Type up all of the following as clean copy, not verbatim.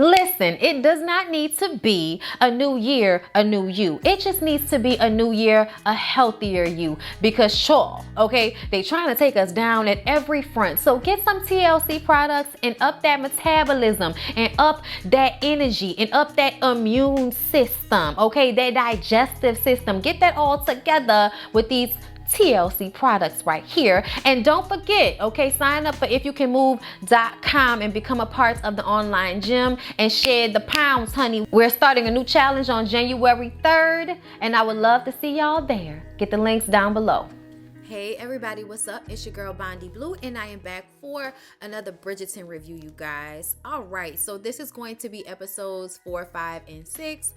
Listen, it does not need to be a new year, a new you. It just needs to be a new year, a healthier you. Because sure, okay, they trying to take us down at every front. So get some TLC products and up that metabolism and up that energy and up that immune system, okay, that digestive system. Get that all together with these TLC products right here. And don't forget, okay, sign up for ifyoucanmove.com and become a part of the online gym and shed the pounds, honey. We're starting a new challenge on January 3rd, and I would love to see y'all there. Get the links down below. Hey everybody, what's up? It's your girl Bondi Blue, and I am back for another Bridgerton review, you guys. All right, so this is going to be episodes 4, 5, and 6.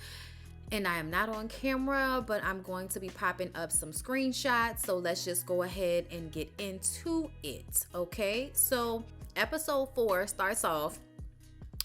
And I am not on camera, but I'm going to be popping up some screenshots. So let's just go ahead and get into it, okay? So episode 4 starts off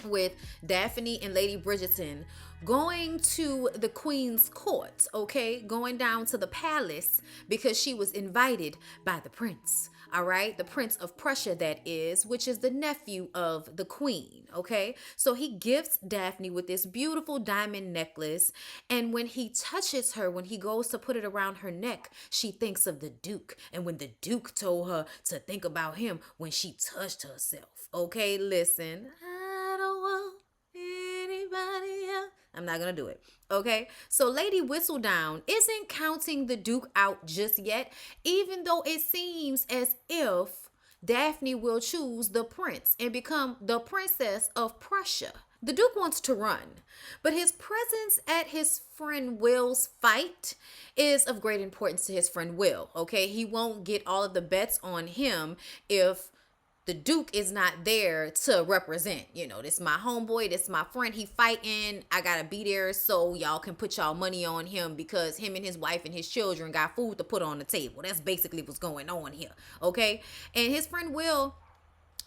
with Daphne and Lady Bridgerton going to the Queen's court, okay? Going down to the palace because she was invited by the prince. All right, the Prince of Prussia, that is, which is the nephew of the Queen, okay? So he gifts Daphne with this beautiful diamond necklace, and when he touches her, when he goes to put it around her neck, she thinks of the Duke, and when the Duke told her to think about him when she touched herself, okay? Listen, I don't want anybody else. I'm not gonna do it, okay? So Lady Whistledown isn't counting the Duke out just yet, even though it seems as if Daphne will choose the prince and become the Princess of Prussia. The Duke wants to run, but his presence at his friend Will's fight is of great importance to his friend Will, okay? He won't get all of the bets on him if the Duke is not there to represent, you know, this my homeboy, this my friend, he fighting, I gotta be there so y'all can put y'all money on him because him and his wife and his children got food to put on the table. That's basically what's going on here, okay? And his friend Will,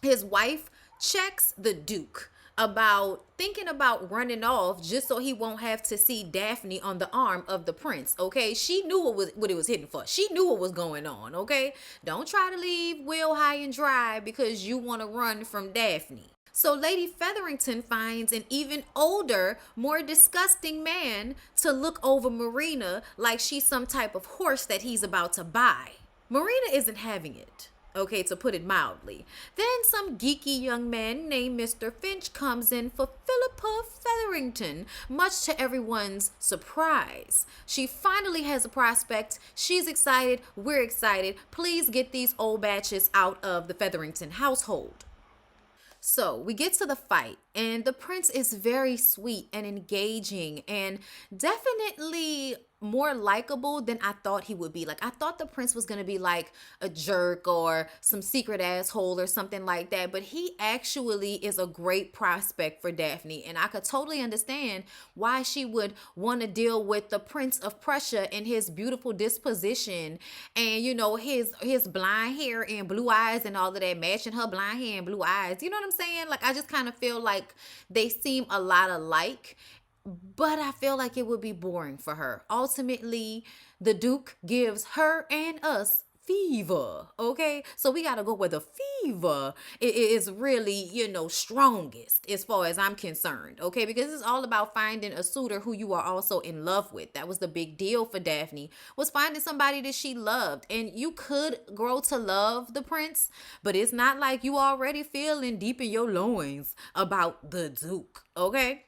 his wife, checks the Duke about thinking about running off just so he won't have to see Daphne on the arm of the prince, okay? She knew what it was hitting for. She knew what was going on, okay? Don't try to leave Will high and dry because you want to run from Daphne. So Lady Featherington finds an even older, more disgusting man to look over Marina like she's some type of horse that he's about to buy. Marina isn't having it, okay, to put it mildly. Then some geeky young man named Mr. Finch comes in for Philippa Featherington, much to everyone's surprise. She finally has a prospect. She's excited. We're excited. Please get these old batches out of the Featherington household. So we get to the fight, and the prince is very sweet and engaging and definitely more likable than I thought he would be. Like, I thought the prince was going to be like a jerk or some secret asshole or something like that, but he actually is a great prospect for Daphne, and I could totally understand why she would want to deal with the Prince of Prussia and his beautiful disposition and, you know, his blind hair and blue eyes and all of that, matching her blind hair and blue eyes. You know what I'm saying? Like, I just kind of feel like they seem a lot alike, but I feel like it would be boring for her. Ultimately, the Duke gives her and us fever, okay? So we got to go where the fever is really, you know, strongest as far as I'm concerned, okay? Because it's all about finding a suitor who you are also in love with. That was the big deal for Daphne, was finding somebody that she loved. And you could grow to love the prince, but it's not like you already feeling deep in your loins about the Duke, okay?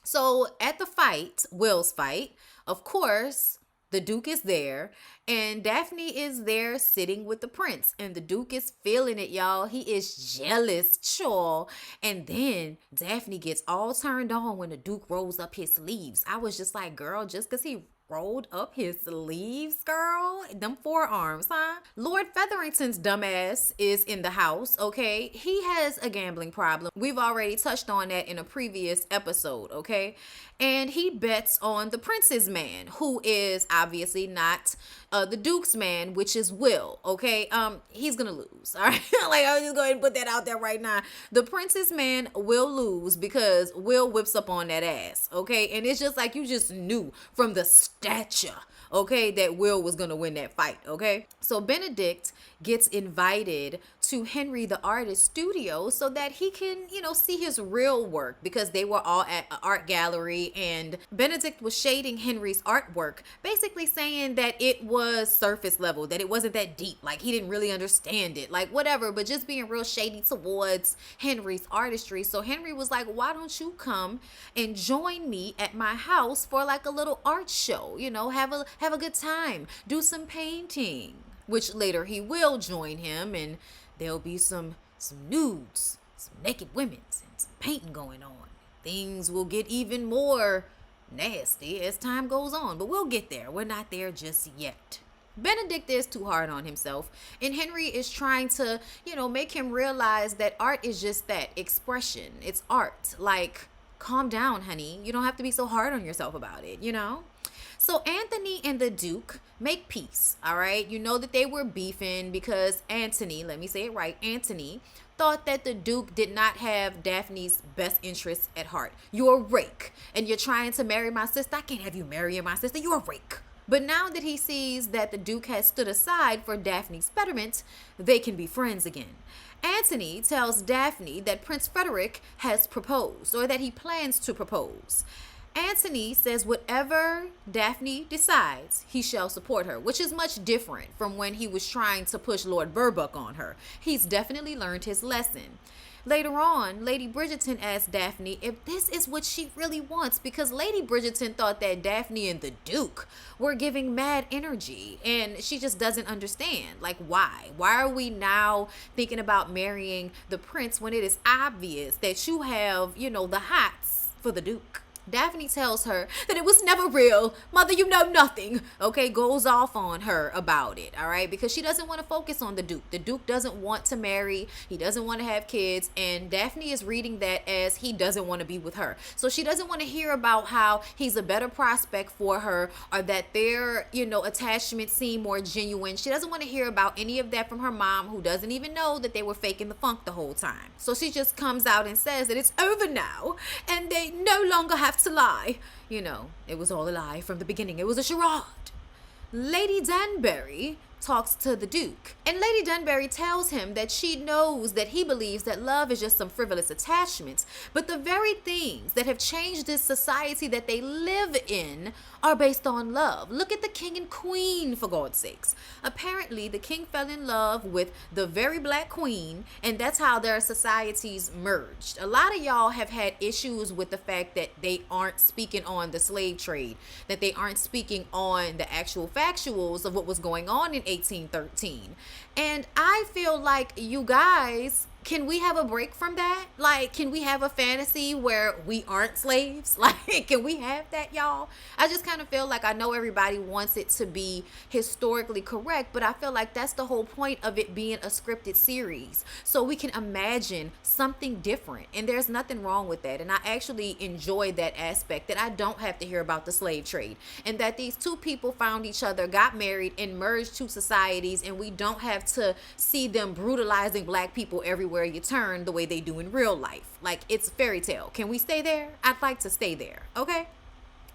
So at the fight, Will's fight, of course, the Duke is there, and Daphne is there sitting with the prince, and the Duke is feeling it, y'all. He is jealous, sure. And then Daphne gets all turned on when the Duke rolls up his sleeves. I was just like, girl, just because he rolled up his sleeves, girl, them forearms, huh? Lord Featherington's dumbass is in the house, okay? He has a gambling problem. We've already touched on that in a previous episode, okay? And he bets on the prince's man, who is obviously not the Duke's man, which is Will, okay? He's gonna lose, all right? Like, I'm just going to put that out there right now. The prince's man will lose because Will whips up on that ass, okay? And it's just like you just knew from the stature, okay, that Will was gonna win that fight, okay? So Benedict gets invited to Henry the artist's studio so that he can, see his real work, because they were all at an art gallery and Benedict was shading Henry's artwork, basically saying that it was surface level, that it wasn't that deep, like he didn't really understand it, like whatever, but just being real shady towards Henry's artistry. So Henry was like, why don't you come and join me at my house for like a little art show, have a good time, do some painting, which later he will join him, and there'll be some nudes, some naked women, and some painting going on. Things will get even more nasty as time goes on, but we'll get there. We're not there just yet. Benedict is too hard on himself, and Henry is trying to, make him realize that art is just that, expression. It's art. Like, calm down, honey. You don't have to be so hard on yourself about it, So Anthony and the Duke make peace, all right? You know that they were beefing because Anthony, let me say it right, Anthony thought that the Duke did not have Daphne's best interests at heart. You're a rake, and you're trying to marry my sister. I can't have you marrying my sister. You're a rake. But now that he sees that the Duke has stood aside for Daphne's betterment, they can be friends again. Anthony tells Daphne that Prince Frederick has proposed, or that he plans to propose. Anthony says whatever Daphne decides, he shall support her, which is much different from when he was trying to push Lord Burbuck on her. He's definitely learned his lesson. Later on, Lady Bridgerton asked Daphne if this is what she really wants, because Lady Bridgerton thought that Daphne and the Duke were giving mad energy, and she just doesn't understand. Like, why? Why are we now thinking about marrying the prince when it is obvious that you have, the hots for the Duke? Daphne tells her that it was never real. Mother, you know nothing. Okay, goes off on her about it, all right? Because she doesn't want to focus on the Duke. The Duke doesn't want to marry. He doesn't want to have kids. And Daphne is reading that as he doesn't want to be with her. So she doesn't want to hear about how he's a better prospect for her, or that their, attachment seemed more genuine. She doesn't want to hear about any of that from her mom, who doesn't even know that they were faking the funk the whole time. So she just comes out and says that it's over now and they no longer have to lie. It was all a lie from the beginning. It was a charade. Lady Danbury talks to the Duke, and Lady Danbury tells him that she knows that he believes that love is just some frivolous attachments, but the very things that have changed this society that they live in are based on love. Look at the king and queen, for God's sakes. Apparently, the king fell in love with the very black queen, and that's how their societies merged. A lot of y'all have had issues with the fact that they aren't speaking on the slave trade, that they aren't speaking on the actual factuals of what was going on in 1813. And I feel like, you guys, can we have a break from that? Like, can we have a fantasy where we aren't slaves? Like, can we have that, y'all? I just kind of feel like, I know everybody wants it to be historically correct, but I feel like that's the whole point of it being a scripted series. So we can imagine something different. And there's nothing wrong with that. And I actually enjoy that aspect, that I don't have to hear about the slave trade. And that these two people found each other, got married, and merged two societies. And we don't have to see them brutalizing black people everywhere you turn the way they do in real life. Like, it's fairy tale. Can we stay there? I'd like to stay there. Okay?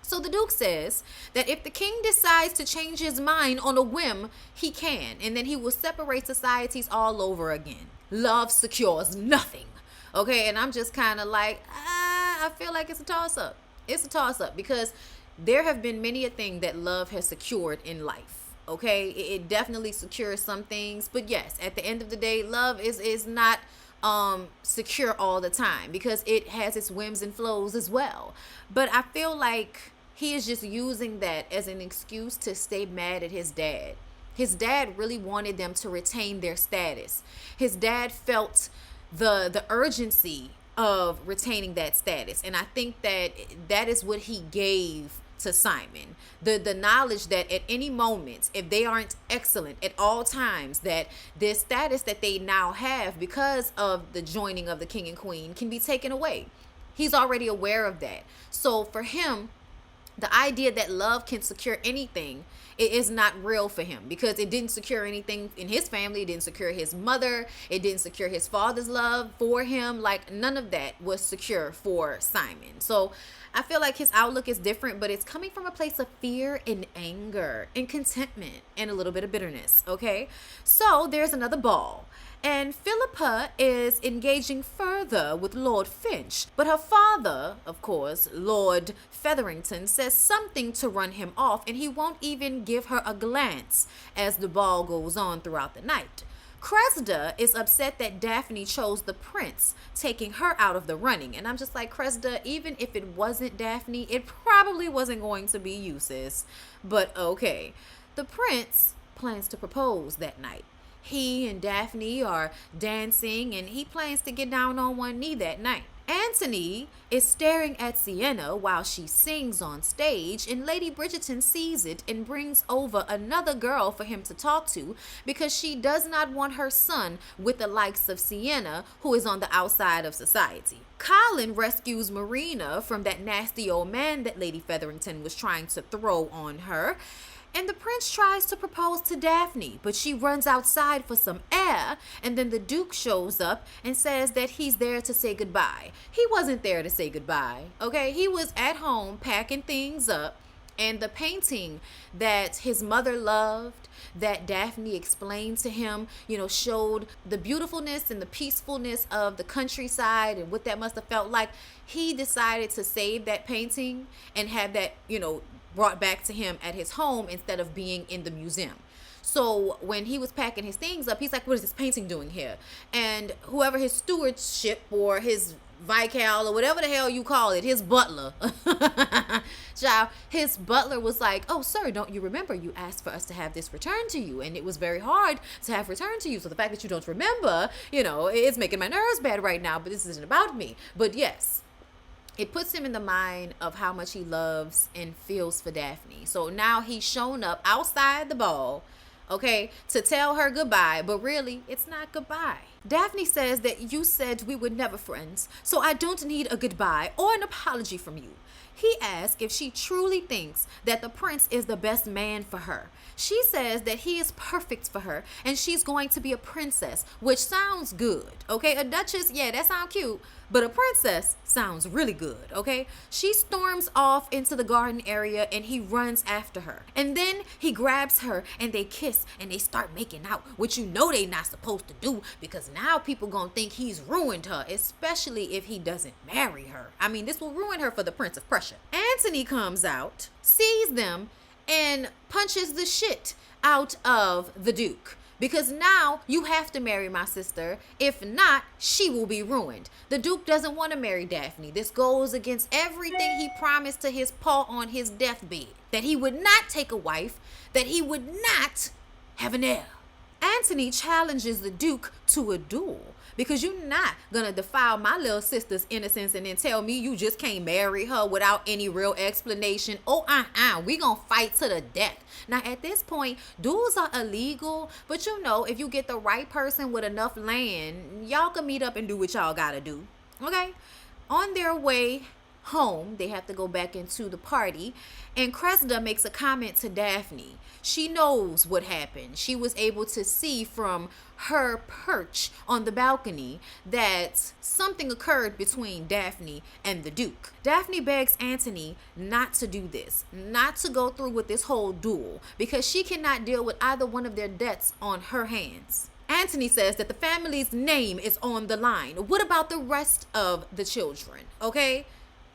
So the Duke says that if the king decides to change his mind on a whim, he can, and then he will separate societies all over again. Love secures nothing. Okay? And I'm just kind of like, I feel like it's a toss-up. It's a toss-up, because there have been many a thing that love has secured in life. Okay, it definitely secures some things, but yes, at the end of the day, love is not secure all the time, because it has its whims and flows as well. But I feel like he is just using that as an excuse to stay mad at his dad. His dad really wanted them to retain their status. His dad felt the urgency of retaining that status, and I think that is what he gave to Simon. The knowledge that at any moment, if they aren't excellent at all times, that this status that they now have because of the joining of the king and queen can be taken away. He's already aware of that. So for him, The idea that love can secure anything, it is not real for him, because it didn't secure anything in his family. It didn't secure his mother. It didn't secure his father's love for him. Like, none of that was secure for Simon. So I feel like his outlook is different, but it's coming from a place of fear and anger and contentment and a little bit of bitterness. Okay, so there's another ball, and Philippa is engaging further with Lord Finch, but her father, of course, Lord Featherington, says something to run him off, and he won't even give her a glance as the ball goes on throughout the night. Cressida is upset that Daphne chose the prince, taking her out of the running. And I'm just like, Cressida, even if it wasn't Daphne, it probably wasn't going to be you, sis. But okay. The prince plans to propose that night. He and Daphne are dancing, and he plans to get down on one knee that night. Antony is staring at Sienna while she sings on stage, and Lady Bridgerton sees it and brings over another girl for him to talk to, because she does not want her son with the likes of Sienna, who is on the outside of society. Colin rescues Marina from that nasty old man that Lady Featherington was trying to throw on her. And the prince tries to propose to Daphne, but she runs outside for some air, and then the Duke shows up and says that he's there to say goodbye. He wasn't there to say goodbye, okay? He was at home packing things up, and the painting that his mother loved, that Daphne explained to him, showed the beautifulness and the peacefulness of the countryside and what that must have felt like. He decided to save that painting and have that, brought back to him at his home instead of being in the museum. So when he was packing his things up, he's like, what is this painting doing here? And whoever his stewardship or his Viscount or whatever the hell you call it, his butler, child, his butler was like, oh, sir, don't you remember you asked for us to have this returned to you? And it was very hard to have returned to you. So the fact that you don't remember, it's making my nerves bad right now, but this isn't about me. But yes, it puts him in the mind of how much he loves and feels for Daphne. So now he's shown up outside the ball, okay, to tell her goodbye, but really, it's not goodbye. Daphne says that you said we were never friends, so I don't need a goodbye or an apology from you. He asks if she truly thinks that the prince is the best man for her. She says that he is perfect for her and she's going to be a princess, which sounds good, okay? A duchess, yeah, that sounds cute, but a princess sounds really good, okay? She storms off into the garden area and he runs after her. And then he grabs her and they kiss and they start making out, which they not supposed to do, because now people gonna think he's ruined her, especially if he doesn't marry her. I mean, this will ruin her for the Prince of Prussia. Antony comes out, sees them, and punches the shit out of the Duke. Because now you have to marry my sister. If not, she will be ruined. The Duke doesn't want to marry Daphne. This goes against everything he promised to his pa on his deathbed. That he would not take a wife. That he would not have an heir. Antony challenges the Duke to a duel. Because you're not going to defile my little sister's innocence and then tell me you just can't marry her without any real explanation. We going to fight to the death. Now, at this point, duels are illegal. But if you get the right person with enough land, y'all can meet up and do what y'all got to do. Okay? On their way home, they have to go back into the party, and Cressida makes a comment to Daphne. She knows what happened. She was able to see from her perch on the balcony that something occurred between Daphne and the Duke. Daphne begs Antony not to do this, not to go through with this whole duel, because she cannot deal with either one of their deaths on her hands. Antony says that the family's name is on the line. What about the rest of the children? Okay?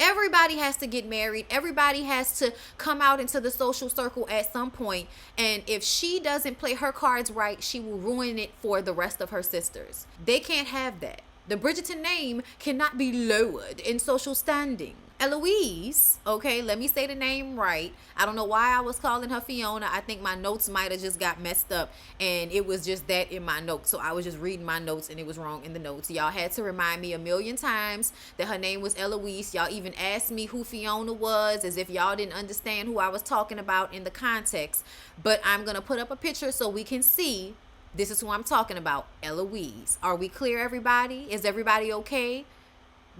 Everybody has to get married. Everybody has to come out into the social circle at some point. And if she doesn't play her cards right, she will ruin it for the rest of her sisters. They can't have that. The Bridgerton name cannot be lowered in social standing. Eloise, okay, let me say the name right. I don't know why I was calling her Fiona. I think my notes might have just got messed up, and it was just that in my notes. So I was just reading my notes and it was wrong in the notes. Y'all had to remind me a million times that her name was Eloise. Y'all even asked me who Fiona was, as if y'all didn't understand who I was talking about in the context. But I'm going to put up a picture so we can see this is who I'm talking about, Eloise. Are we clear, everybody? Is everybody okay?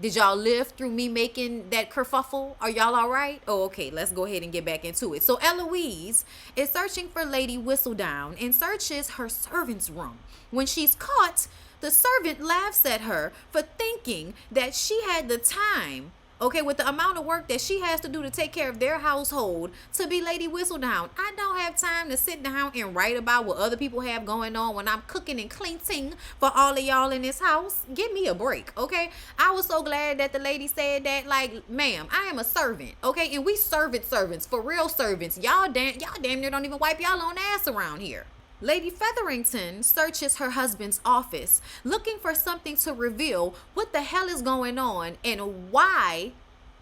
Did y'all live through me making that kerfuffle? Are y'all all right? Oh, okay, let's go ahead and get back into it. So Eloise is searching for Lady Whistledown and searches her servant's room. When she's caught, the servant laughs at her for thinking that she had the time, okay, with the amount of work that she has to do to take care of their household, to be Lady Whistledown. I don't have time to sit down and write about what other people have going on when I'm cooking and cleaning for all of y'all in this house. Give me a break, okay? I was so glad that the lady said that, like, ma'am, I am a servant, okay? And we servants, for real servants. Y'all damn near don't even wipe y'all own ass around here. Lady Featherington searches her husband's office, looking for something to reveal what the hell is going on and why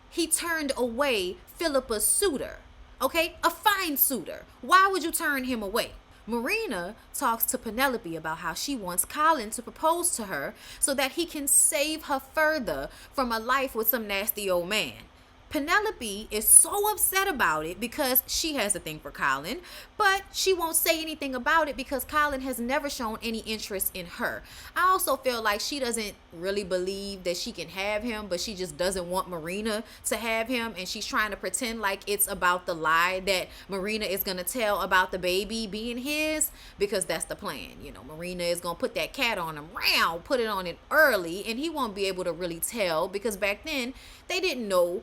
he turned away Philippa's suitor. Okay, a fine suitor. Why would you turn him away? Marina talks to Penelope about how she wants Colin to propose to her so that he can save her further from a life with some nasty old man. Penelope is so upset about it because she has a thing for Colin, but she won't say anything about it because Colin has never shown any interest in her. I also feel like she doesn't really believe that she can have him, but she just doesn't want Marina to have him, and she's trying to pretend like it's about the lie that Marina is going to tell about the baby being his, because that's the plan. You know, Marina is going to put that cat on him, put it on it early, and he won't be able to really tell because back then they didn't know,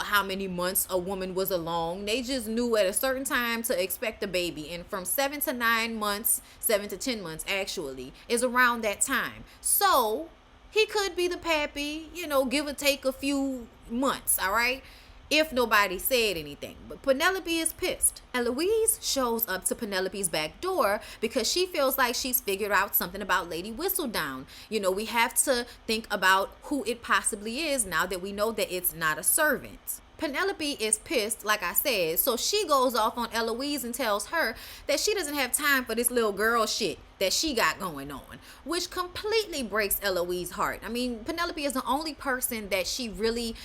how many months a woman was along. They just knew at a certain time to expect a baby. And from 7 to 9 months, 7 to 10 months actually, is around that time. So he could be the pappy, give or take a few months, all right? If nobody said anything. But Penelope is pissed. Eloise shows up to Penelope's back door because she feels like she's figured out something about Lady Whistledown. We have to think about who it possibly is now that we know that it's not a servant. Penelope is pissed, like I said, so she goes off on Eloise and tells her that she doesn't have time for this little girl shit that she got going on, which completely breaks Eloise's heart. I mean, Penelope is the only person that she really,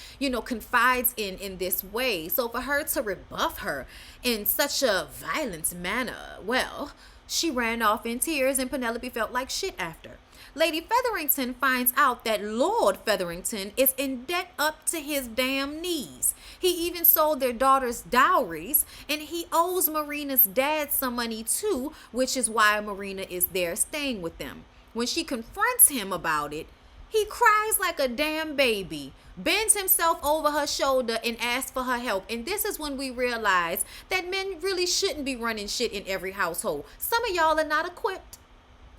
confides in this way. So for her to rebuff her in such a violent manner, well, she ran off in tears and Penelope felt like shit after. Lady Featherington finds out that Lord Featherington is in debt up to his damn knees. He even sold their daughter's dowries, and he owes Marina's dad some money too, which is why Marina is there staying with them. When she confronts him about it, he cries like a damn baby, bends himself over her shoulder and asks for her help. And this is when we realize that men really shouldn't be running shit in every household. Some of y'all are not equipped.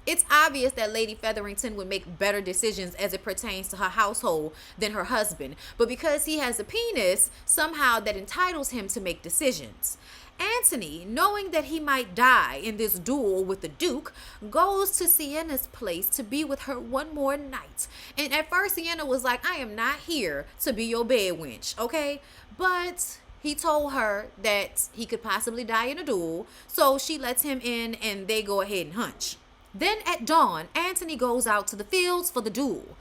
It's obvious that Lady Featherington would make better decisions as it pertains to her household than her husband. But because he has a penis, somehow that entitles him to make decisions. Anthony, knowing that he might die in this duel with the Duke, goes to Sienna's place to be with her one more night. And at first Sienna was like, I am not here to be your bed wench, okay? But he told her that he could possibly die in a duel, so she lets him in and they go ahead and hunch. Then at dawn, Anthony goes out to the fields for the duel.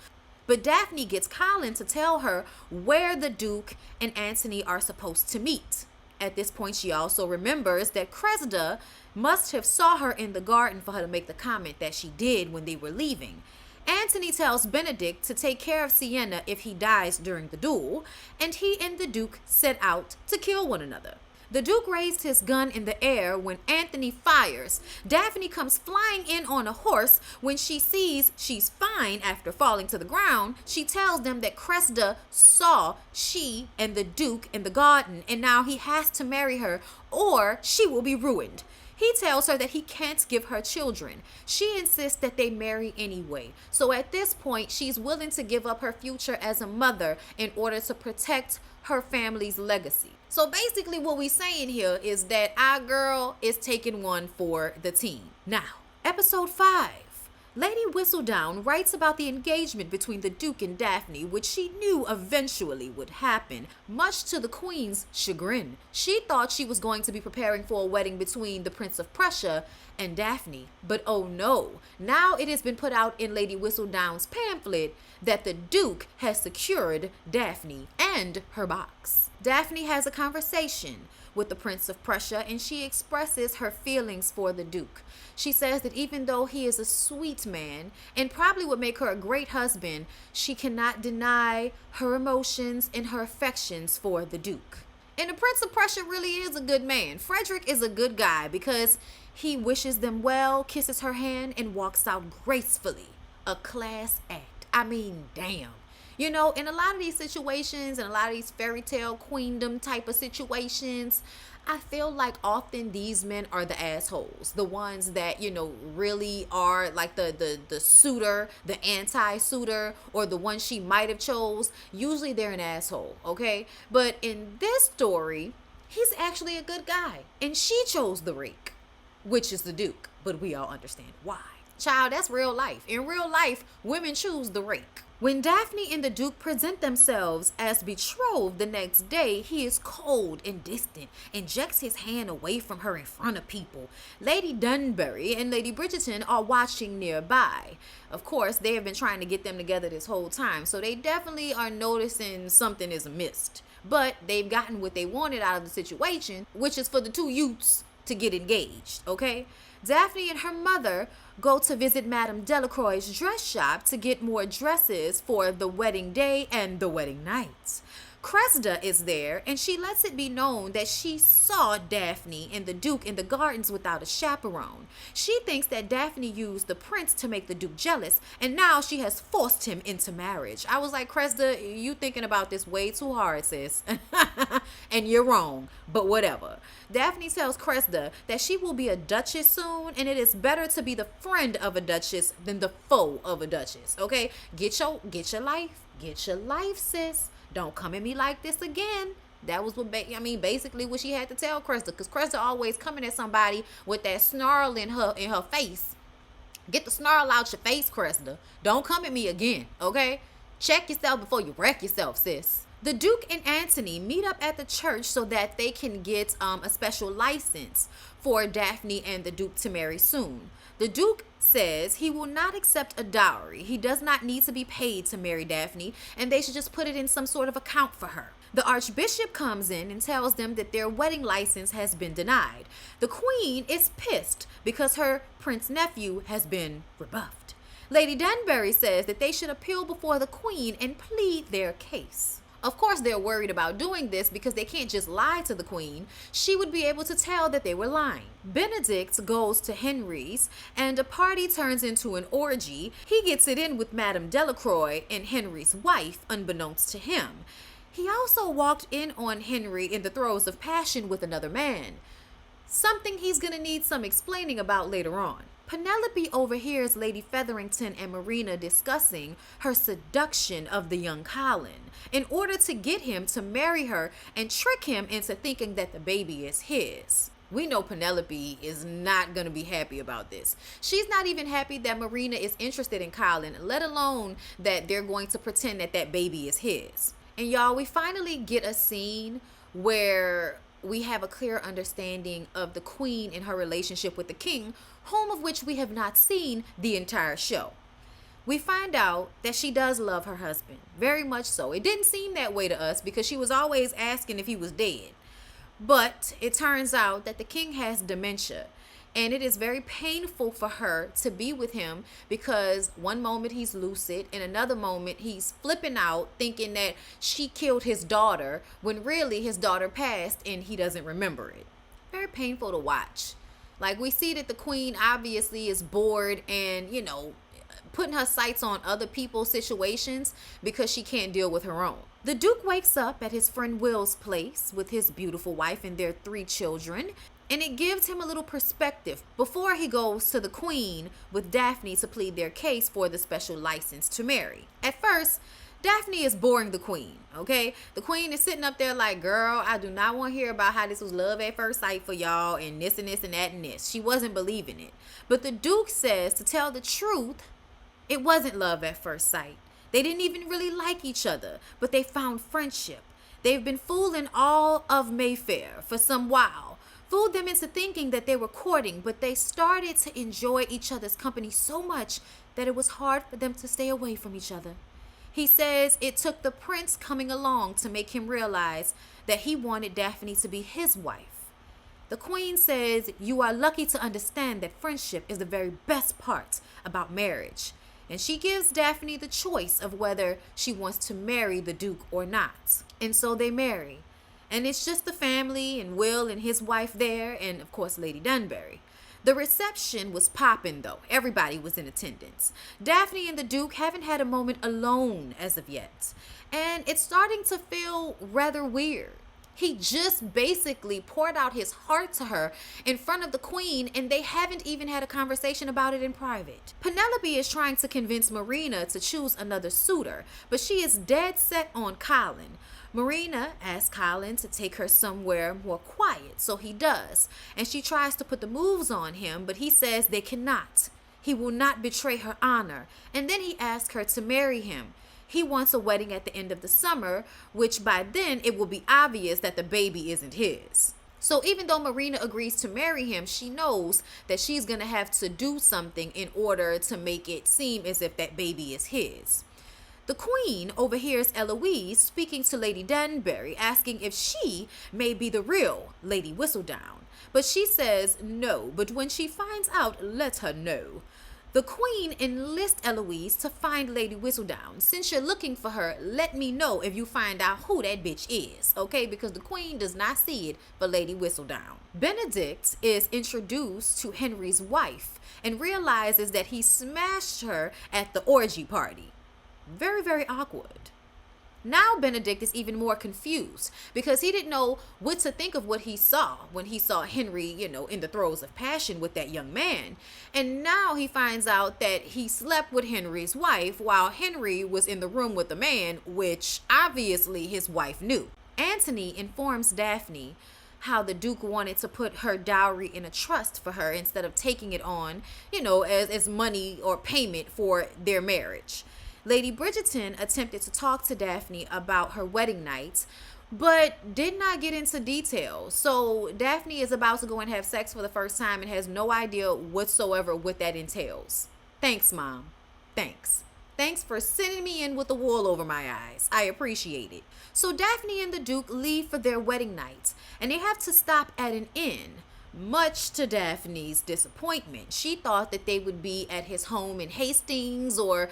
But Daphne gets Colin to tell her where the Duke and Anthony are supposed to meet. At this point, she also remembers that Cressida must have saw her in the garden for her to make the comment that she did when they were leaving. Anthony tells Benedict to take care of Sienna if he dies during the duel, and he and the Duke set out to kill one another. The Duke raised his gun in the air when Anthony fires. Daphne comes flying in on a horse. When she sees she's fine after falling to the ground, she tells them that Cressida saw she and the Duke in the garden, and now he has to marry her or she will be ruined. He tells her that he can't give her children. She insists that they marry anyway. So at this point, she's willing to give up her future as a mother in order to protect her family's legacy. So basically what we're saying here is that our girl is taking one for the team. Now, episode 5. Lady Whistledown writes about the engagement between the Duke and Daphne, which she knew eventually would happen, much to the Queen's chagrin. She thought she was going to be preparing for a wedding between the Prince of Prussia and Daphne, but oh no, now it has been put out in Lady Whistledown's pamphlet that the Duke has secured Daphne, and her box. Daphne has a conversation with the Prince of Prussia, and she expresses her feelings for the Duke. She says that even though he is a sweet man and probably would make her a great husband, she cannot deny her emotions and her affections for the Duke. And the Prince of Prussia really is a good man. Frederick is a good guy because he wishes them well, kisses her hand, and walks out gracefully. A class act. I mean, damn. You know, in a lot of these situations and a lot of these fairy tale queendom type of situations, I feel like often these men are the assholes. The ones that, you know, really are like the suitor, the anti-suitor, or the one she might have chose. Usually they're an asshole, okay? But in this story, he's actually a good guy. And she chose the rake, which is the Duke. But we all understand why. Child, that's real life. In real life, women choose the rake. When Daphne and the Duke present themselves as betrothed the next day, he is cold and distant and jerks his hand away from her in front of people. Lady Dunbury and Lady Bridgerton are watching nearby. Of course, they have been trying to get them together this whole time, so they definitely are noticing something is amiss. But they've gotten what they wanted out of the situation, which is for the two youths to get engaged, okay? Daphne and her mother go to visit Madame Delacroix's dress shop to get more dresses for the wedding day and the wedding night. Cressida is there, and she lets it be known that she saw Daphne and the Duke in the gardens without a chaperone. She thinks that Daphne used the prince to make the Duke jealous, and now she has forced him into marriage. I was like, Cressida, you thinking about this way too hard, sis. And you're wrong, but whatever. Daphne tells Cressida that she will be a duchess soon, and it is better to be the friend of a duchess than the foe of a duchess, okay? Get your life, sis. Don't come at me like this again. That was basically what she had to tell Cressida, because Cressida always coming at somebody with that snarl in her face. Get the snarl out your face, Cressida. Don't come at me again, okay? Check yourself before you wreck yourself, sis. The Duke and Antony meet up at the church so that they can get a special license for Daphne and the Duke to marry soon. The Duke says he will not accept a dowry. He does not need to be paid to marry Daphne, and they should just put it in some sort of account for her. The Archbishop comes in and tells them that their wedding license has been denied. The Queen is pissed because her prince nephew has been rebuffed. Lady Dunbury says that they should appeal before the Queen and plead their case. Of course, they're worried about doing this because they can't just lie to the Queen. She would be able to tell that they were lying. Benedict goes to Henry's, and a party turns into an orgy. He gets it in with Madame Delacroix and Henry's wife, unbeknownst to him. He also walked in on Henry in the throes of passion with another man. Something he's going to need some explaining about later on. Penelope overhears Lady Featherington and Marina discussing her seduction of the young Colin in order to get him to marry her and trick him into thinking that the baby is his. We know Penelope is not going to be happy about this. She's not even happy that Marina is interested in Colin, let alone that they're going to pretend that that baby is his. And y'all, we finally get a scene where we have a clear understanding of the Queen and her relationship with the King, whom of which we have not seen the entire show. We find out that she does love her husband, very much so. It didn't seem that way to us because she was always asking if he was dead. But it turns out that the King has dementia, and it is very painful for her to be with him because one moment he's lucid, and another moment he's flipping out thinking that she killed his daughter when really his daughter passed and he doesn't remember it. Very painful to watch. Like, we see that the Queen obviously is bored and, you know, putting her sights on other people's situations because she can't deal with her own. The Duke wakes up at his friend Will's place with his beautiful wife and their 3 children, and it gives him a little perspective before he goes to the Queen with Daphne to plead their case for the special license to marry. At first, Daphne is boring the Queen, okay? The Queen is sitting up there like, girl, I do not want to hear about how this was love at first sight for y'all and this and this and that and this. She wasn't believing it. But the Duke says, to tell the truth, it wasn't love at first sight. They didn't even really like each other, but they found friendship. They've been fooling all of Mayfair for some while. Fooled them into thinking that they were courting, but they started to enjoy each other's company so much that it was hard for them to stay away from each other. He says it took the prince coming along to make him realize that he wanted Daphne to be his wife. The queen says you are lucky to understand that friendship is the very best part about marriage. And she gives Daphne the choice of whether she wants to marry the duke or not. And so they marry. And it's just the family and Will and his wife there, and of course Lady Dunbury. The reception was popping though. Everybody was in attendance. Daphne and the Duke haven't had a moment alone as of yet. And it's starting to feel rather weird. He just basically poured out his heart to her in front of the queen, and they haven't even had a conversation about it in private. Penelope is trying to convince Marina to choose another suitor, but she is dead set on Colin. Marina asks Colin to take her somewhere more quiet, so he does, and she tries to put the moves on him, but he says they cannot. He will not betray her honor, and then he asks her to marry him. He wants a wedding at the end of the summer, which by then it will be obvious that the baby isn't his. So even though Marina agrees to marry him, she knows that she's going to have to do something in order to make it seem as if that baby is his. The queen overhears Eloise speaking to Lady Dunbury, asking if she may be the real Lady Whistledown. But she says no, but when she finds out, let her know. The queen enlists Eloise to find Lady Whistledown. Since you're looking for her, let me know if you find out who that bitch is, okay? Because the queen does not see it for Lady Whistledown. Benedict is introduced to Henry's wife and realizes that he smashed her at the orgy party. Very, very awkward. Now Benedict is even more confused because he didn't know what to think of what he saw when he saw Henry, in the throes of passion with that young man. And now he finds out that he slept with Henry's wife while Henry was in the room with the man, which obviously his wife knew. Antony informs Daphne how the Duke wanted to put her dowry in a trust for her instead of taking it on, as money or payment for their marriage. Lady Bridgerton attempted to talk to Daphne about her wedding night, but did not get into detail. So Daphne is about to go and have sex for the first time and has no idea whatsoever what that entails. Thanks, Mom. Thanks. Thanks for sending me in with the wool over my eyes. I appreciate it. So Daphne and the Duke leave for their wedding night, and they have to stop at an inn. Much to Daphne's disappointment. She thought that they would be at his home in Hastings or,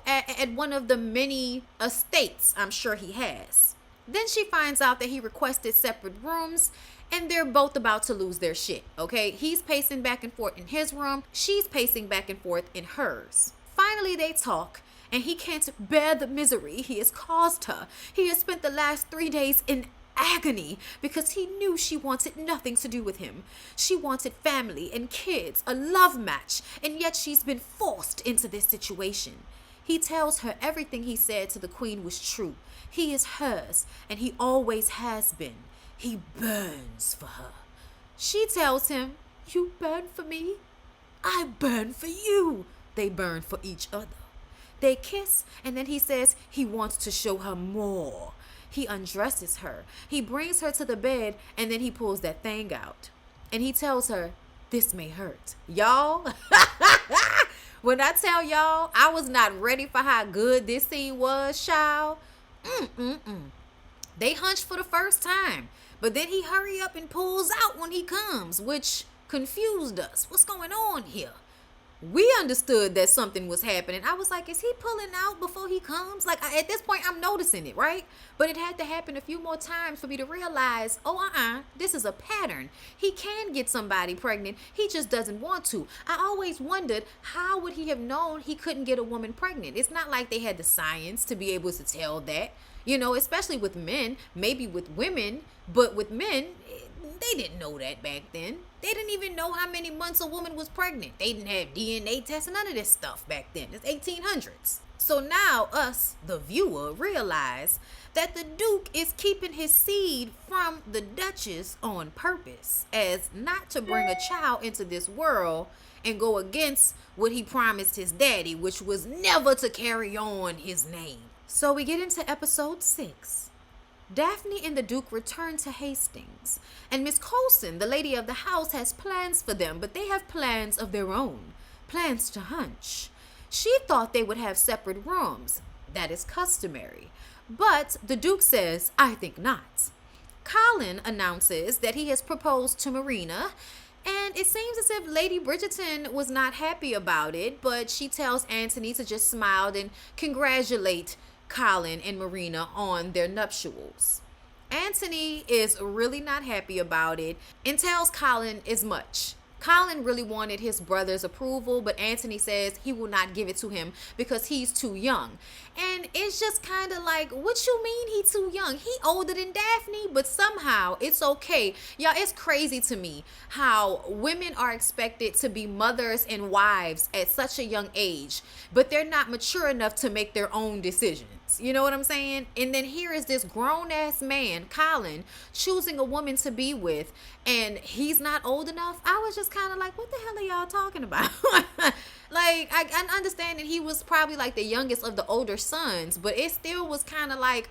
at one of the many estates I'm sure he has. Then she finds out that he requested separate rooms, and they're both about to lose their shit, okay? He's pacing back and forth in his room. She's pacing back and forth in hers. Finally, they talk, and he can't bear the misery he has caused her. He has spent the last 3 days in agony because he knew she wanted nothing to do with him. She wanted family and kids, a love match, and yet she's been forced into this situation. He tells her everything he said to the queen was true. He is hers, and he always has been. He burns for her. She tells him, "You burn for me? I burn for you." They burn for each other. They kiss, and then he says he wants to show her more. He undresses her. He brings her to the bed, and then he pulls that thing out. And he tells her, "This may hurt." Y'all, when I tell y'all, I was not ready for how good this scene was, child. They hunched for the first time, but then he hurry up and pulls out when he comes, which confused us. What's going on here? We understood that something was happening. I was like, is he pulling out before he comes? At this point, I'm noticing it, right? But it had to happen a few more times for me to realize, this is a pattern. He can get somebody pregnant. He just doesn't want to. I always wondered, how would he have known he couldn't get a woman pregnant? It's not like they had the science to be able to tell that, especially with men, maybe with women, but with men, they didn't know that back then. They didn't even know how many months a woman was pregnant. They didn't have DNA tests and none of this stuff back then. It's 1800s. So now us, the viewer, realize that the Duke is keeping his seed from the Duchess on purpose, as not to bring a child into this world and go against what he promised his daddy, which was never to carry on his name. So we get into episode 6. Daphne and the Duke return to Hastings, and Miss Coulson, the lady of the house, has plans for them, but they have plans of their own, plans to hunch. She thought they would have separate rooms. that is customary. But the Duke says, I think not. Colin announces that he has proposed to Marina, and it seems as if Lady Bridgerton was not happy about it, but she tells Anthony to just smile and congratulate Colin and Marina on their nuptials. Anthony is really not happy about it and tells Colin as much. Colin really wanted his brother's approval, but Anthony says he will not give it to him because he's too young. And it's just kind of like, what you mean he too young? He older than Daphne, but somehow it's okay. Y'all, it's crazy to me how women are expected to be mothers and wives at such a young age, but they're not mature enough to make their own decisions. You know what I'm saying? And then here is this grown-ass man, Colin, choosing a woman to be with, and he's not old enough. I was just kind of like, what the hell are y'all talking about? Like, I understand that he was probably like the youngest of the older sons, but it still was kind of like,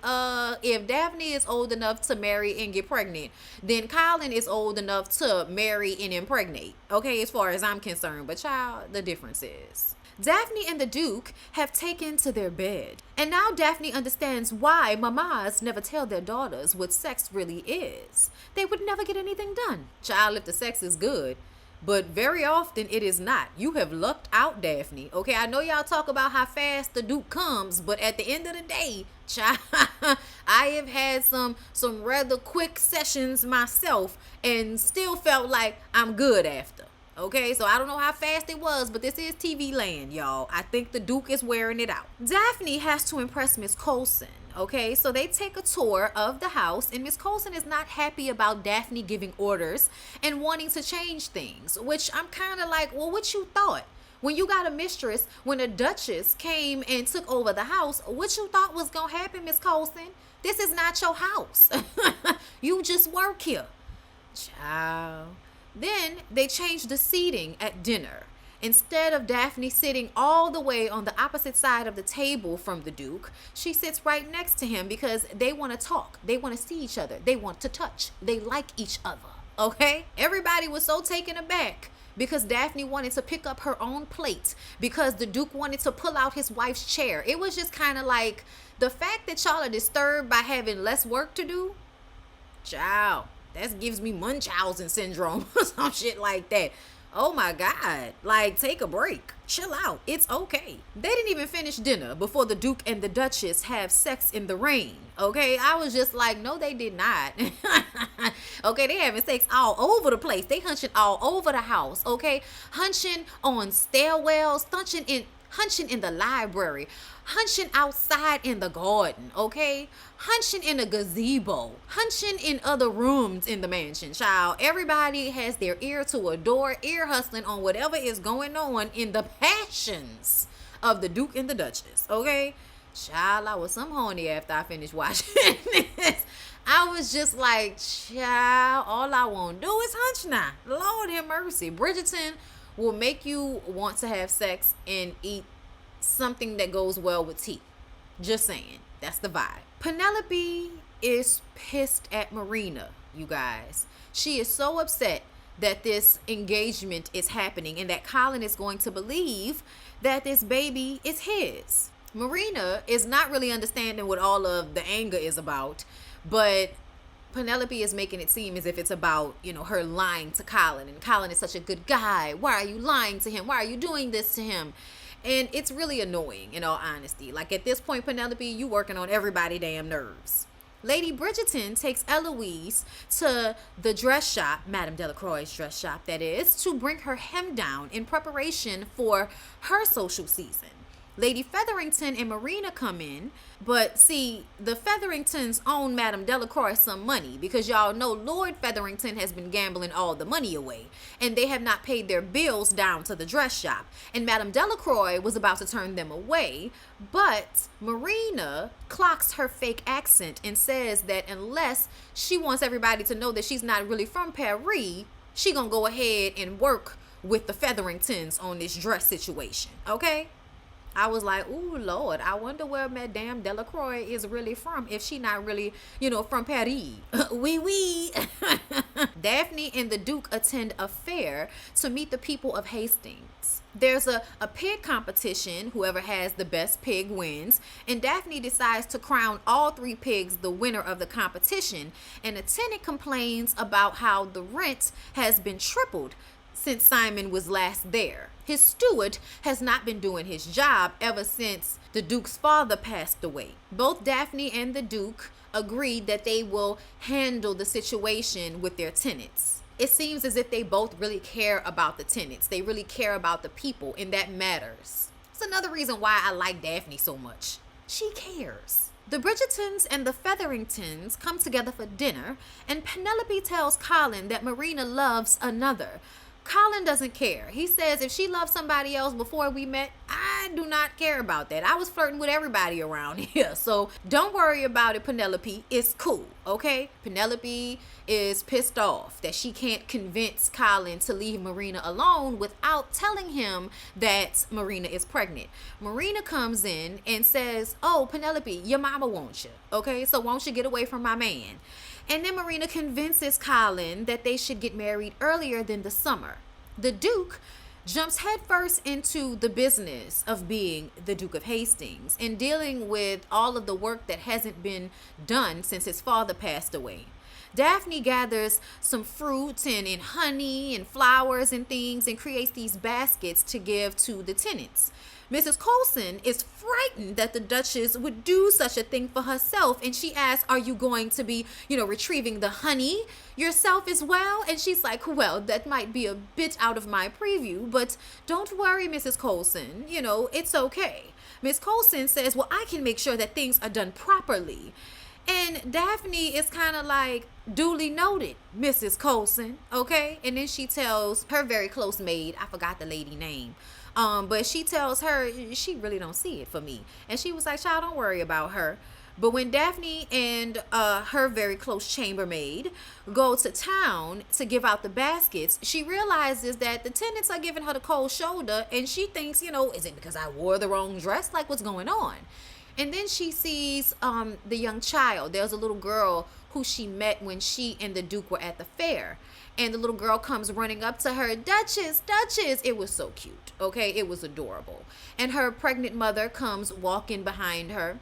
if Daphne is old enough to marry and get pregnant, then Colin is old enough to marry and impregnate. Okay, as far as I'm concerned. But child, the difference is Daphne and the Duke have taken to their bed. And now Daphne understands why mamas never tell their daughters what sex really is. They would never get anything done. Child, if the sex is good. But very often it is not. You have lucked out, Daphne. Okay, I know y'all talk about how fast the Duke comes, but at the end of the day, child, I have had some rather quick sessions myself and still felt like I'm good after. Okay, so I don't know how fast it was, but this is TV land, y'all. I think the Duke is wearing it out. Daphne has to impress Miss Coulson. Okay, so they take a tour of the house, and Miss Coulson is not happy about Daphne giving orders and wanting to change things, which I'm kind of like, well, what you thought? When you got a mistress, when a duchess came and took over the house, what you thought was going to happen, Miss Coulson? This is not your house. You just work here. Child. Then they changed the seating at dinner. Instead of Daphne sitting all the way on the opposite side of the table from the Duke, she sits right next to him because they want to talk. They want to see each other. They want to touch. They like each other. Okay? Everybody was so taken aback because Daphne wanted to pick up her own plate because the Duke wanted to pull out his wife's chair. It was just kind of like the fact that y'all are disturbed by having less work to do. Child. That gives me Munchausen syndrome or some shit like that. Oh my God. Like, take a break. Chill out. It's okay. They didn't even finish dinner before the Duke and the Duchess have sex in the rain. Okay? I was just like, no, they did not. Okay? They having sex all over the place. They hunching all over the house. Okay? Hunching on stairwells. Hunching in the library, hunching outside in the garden, okay? Hunching in a gazebo, hunching in other rooms in the mansion, child. Everybody has their ear to a door, ear hustling on whatever is going on in the passions of the Duke and the Duchess, okay? Child, I was some horny after I finished watching this. I was just like, child, all I want to do is hunch now. Lord have mercy. Bridgerton will make you want to have sex and eat something that goes well with tea. Just saying. That's the vibe. Penelope is pissed at Marina, you guys. She is so upset that this engagement is happening and that Colin is going to believe that this baby is his. Marina is not really understanding what all of the anger is about, but Penelope is making it seem as if it's about, her lying to Colin. And Colin is such a good guy. Why are you lying to him? Why are you doing this to him? And it's really annoying, in all honesty. Like, at this point, Penelope, you working on everybody's damn nerves. Lady Bridgerton takes Eloise to the dress shop, Madame Delacroix's dress shop, that is, to bring her hem down in preparation for her social season. Lady Featherington and Marina come in, but see, the Featheringtons own Madame Delacroix some money because y'all know Lord Featherington has been gambling all the money away and they have not paid their bills down to the dress shop. And Madame Delacroix was about to turn them away, but Marina clocks her fake accent and says that unless she wants everybody to know that she's not really from Paris, she gonna go ahead and work with the Featheringtons on this dress situation, okay? I was like, ooh, Lord, I wonder where Madame Delacroix is really from, if she not really, from Paris. Oui. Daphne and the Duke attend a fair to meet the people of Hastings. There's a pig competition. Whoever has the best pig wins. And Daphne decides to crown all 3 pigs the winner of the competition. And a tenant complains about how the rent has been tripled since Simon was last there. His steward has not been doing his job ever since the Duke's father passed away. Both Daphne and the Duke agreed that they will handle the situation with their tenants. It seems as if they both really care about the tenants. They really care about the people, and that matters. It's another reason why I like Daphne so much. She cares. The Bridgertons and the Featheringtons come together for dinner, and Penelope tells Colin that Marina loves another. Colin doesn't care. He says if she loved somebody else before we met, I do not care about that. I was flirting with everybody around here. So don't worry about it, Penelope. It's cool, okay? Penelope is pissed off that she can't convince Colin to leave Marina alone without telling him that Marina is pregnant. Marina comes in and says, oh, Penelope, your mama wants you, okay? So won't you get away from my man? And then Marina convinces Colin that they should get married earlier than the summer. The Duke jumps headfirst into the business of being the Duke of Hastings and dealing with all of the work that hasn't been done since his father passed away. Daphne gathers some fruits and honey and flowers and things and creates these baskets to give to the tenants. Mrs. Coulson is frightened that the Duchess would do such a thing for herself, and she asks, are you going to be, retrieving the honey yourself as well? And she's like, well, that might be a bit out of my preview, but don't worry, Mrs. Coulson, it's okay. Miss Coulson says, well, I can make sure that things are done properly. And Daphne is kind of like, duly noted, Mrs. Coulson, okay? And then she tells her very close maid, I forgot the lady name, but she tells her she really don't see it for me. And she was like, child, don't worry about her. But when Daphne and her very close chambermaid go to town to give out the baskets, she realizes that the tenants are giving her the cold shoulder, and she thinks, is it because I wore the wrong dress? Like, what's going on? And then she sees the young child. There's a little girl who she met when she and the Duke were at the fair. And the little girl comes running up to her, Duchess, Duchess. It was so cute, okay? It was adorable. And her pregnant mother comes walking behind her.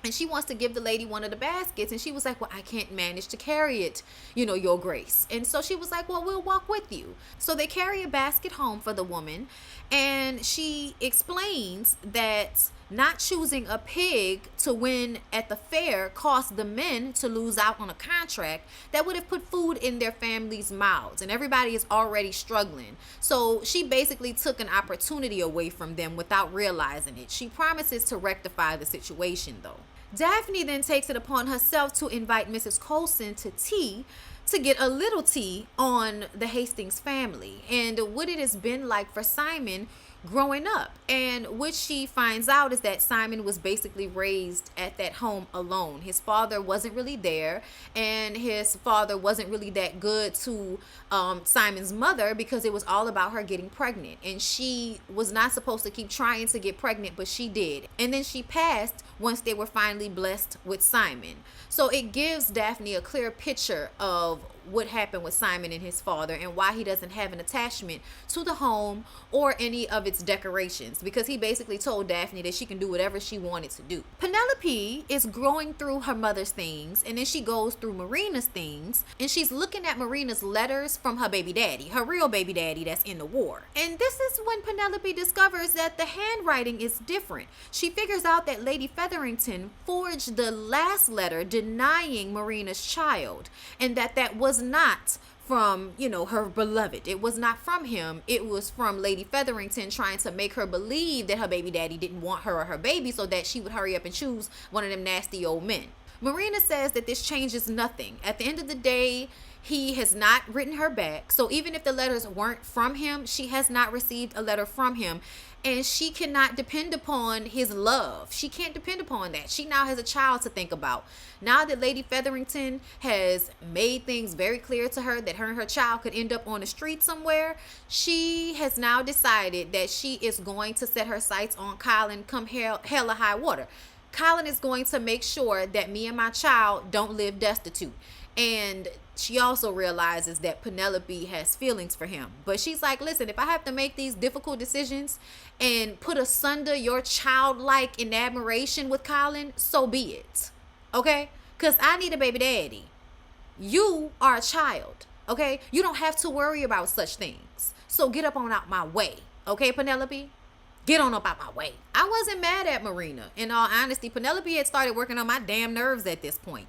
And she wants to give the lady one of the baskets. And she was like, well, I can't manage to carry it, your grace. And so she was like, well, we'll walk with you. So they carry a basket home for the woman. And she explains that not choosing a pig to win at the fair caused the men to lose out on a contract that would have put food in their families' mouths. And everybody is already struggling. So she basically took an opportunity away from them without realizing it. She promises to rectify the situation, though. Daphne then takes it upon herself to invite Mrs. Coulson to tea to get a little tea on the Hastings family and what it has been like for Simon growing up. And what she finds out is that Simon was basically raised at that home alone. His father wasn't really there, and his father wasn't really that good to Simon's mother because it was all about her getting pregnant. And she was not supposed to keep trying to get pregnant, but she did. And then she passed once they were finally blessed with Simon. So it gives Daphne a clear picture of what happened with Simon and his father and why he doesn't have an attachment to the home or any of its decorations, because he basically told Daphne that she can do whatever she wanted to do. Penelope is going through her mother's things, and then she goes through Marina's things, and she's looking at Marina's letters from her baby daddy, her real baby daddy that's in the war. And this is when Penelope discovers that the handwriting is different. She figures out that Lady Featherington forged the last letter denying Marina's child, and that was not from, her beloved. It was not from him. It was from Lady Featherington trying to make her believe that her baby daddy didn't want her or her baby so that she would hurry up and choose one of them nasty old men. Marina says that this changes nothing. At the end of the day, he has not written her back. So even if the letters weren't from him, she has not received a letter from him. and she cannot depend upon his love. She can't depend upon that. She now has a child to think about. Now that Lady Featherington has made things very clear to her that her and her child could end up on the street somewhere, she has now decided that she is going to set her sights on Colin come hell or high water. Colin is going to make sure that me and my child don't live destitute. And she also realizes that Penelope has feelings for him. But she's like, listen, if I have to make these difficult decisions and put asunder your childlike in admiration with Colin, so be it. Okay? Because I need a baby daddy. You are a child. Okay? You don't have to worry about such things. So get up on out my way. Okay, Penelope? Get on up out my way. I wasn't mad at Marina. In all honesty, Penelope had started working on my damn nerves at this point.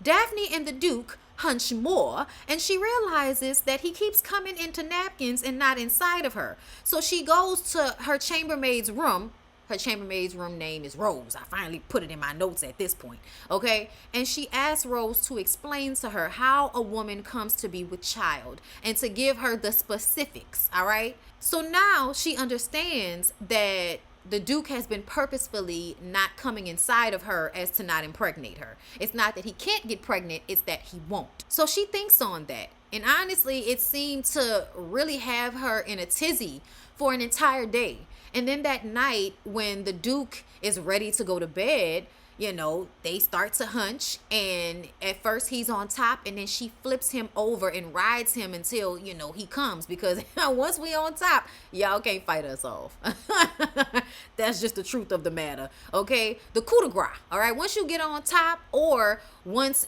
Daphne and the Duke hunch more, and she realizes that he keeps coming into napkins and not inside of her. So she goes to her chambermaid's room. Her chambermaid's room name is Rose. I finally put it in my notes at this point. Okay? And she asks Rose to explain to her how a woman comes to be with child and to give her the specifics. All right? So now she understands that the Duke has been purposefully not coming inside of her as to not impregnate her. It's not that he can't get pregnant, it's that he won't. So she thinks on that. And honestly, it seemed to really have her in a tizzy for an entire day. And then that night when the Duke is ready to go to bed, you know, they start to hunch, and at first he's on top, and then she flips him over and rides him until, you know, he comes, because once we on top, y'all can't fight us off. That's just the truth of the matter. Okay, the coup de grace. All right, once you get on top, or once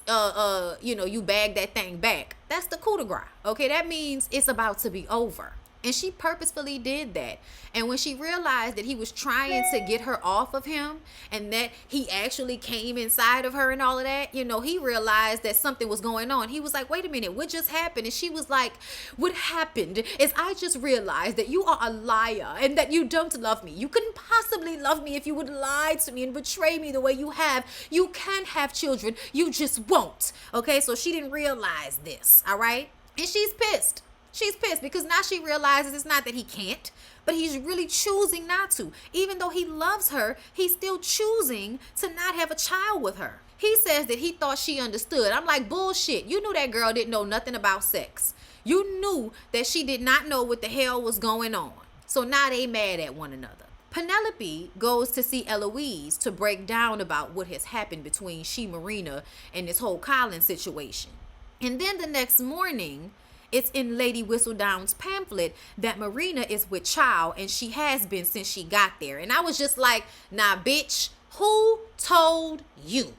you know, you bag that thing back, that's the coup de grace. Okay, that means it's about to be over. And she purposefully did that. And when she realized that he was trying to get her off of him, and that he actually came inside of her and all of that, you know, he realized that something was going on. He was like, wait a minute, what just happened? And she was like, what happened is I just realized that you are a liar and that you don't love me. You couldn't possibly love me if you would lie to me and betray me the way you have. You can have children. You just won't. Okay, so she didn't realize this. All right. And she's pissed. She's pissed because now she realizes it's not that he can't, but he's really choosing not to. Even though he loves her, he's still choosing to not have a child with her. He says that he thought she understood. I'm like, bullshit. You knew that girl didn't know nothing about sex. You knew that she did not know what the hell was going on. So now they mad at one another. Penelope goes to see Eloise to break down about what has happened between Marina and this whole Colin situation. And then the next morning, it's in Lady Whistledown's pamphlet that Marina is with child, and she has been since she got there. And I was just like, nah, bitch, who told you?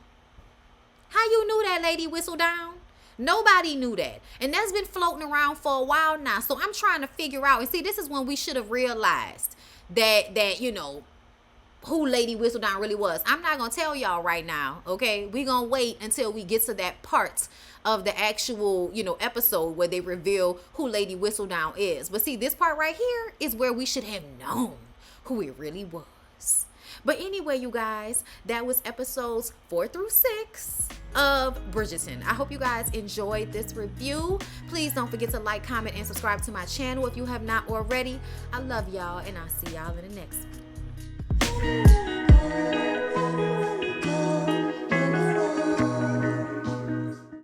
How you knew that, Lady Whistledown? Nobody knew that. And that's been floating around for a while now. So I'm trying to figure out, and see, this is when we should have realized that you know, who Lady Whistledown really was. I'm not going to tell y'all right now, okay? We're going to wait until we get to that part of the actual, you know, episode where they reveal who Lady Whistledown is. But see, this part right here is where we should have known who it really was. But anyway, you guys, that was episodes 4 through 6 of Bridgerton. I hope you guys enjoyed this review. Please don't forget to like, comment, and subscribe to my channel if you have not already. I love y'all, and I'll see y'all in the next one.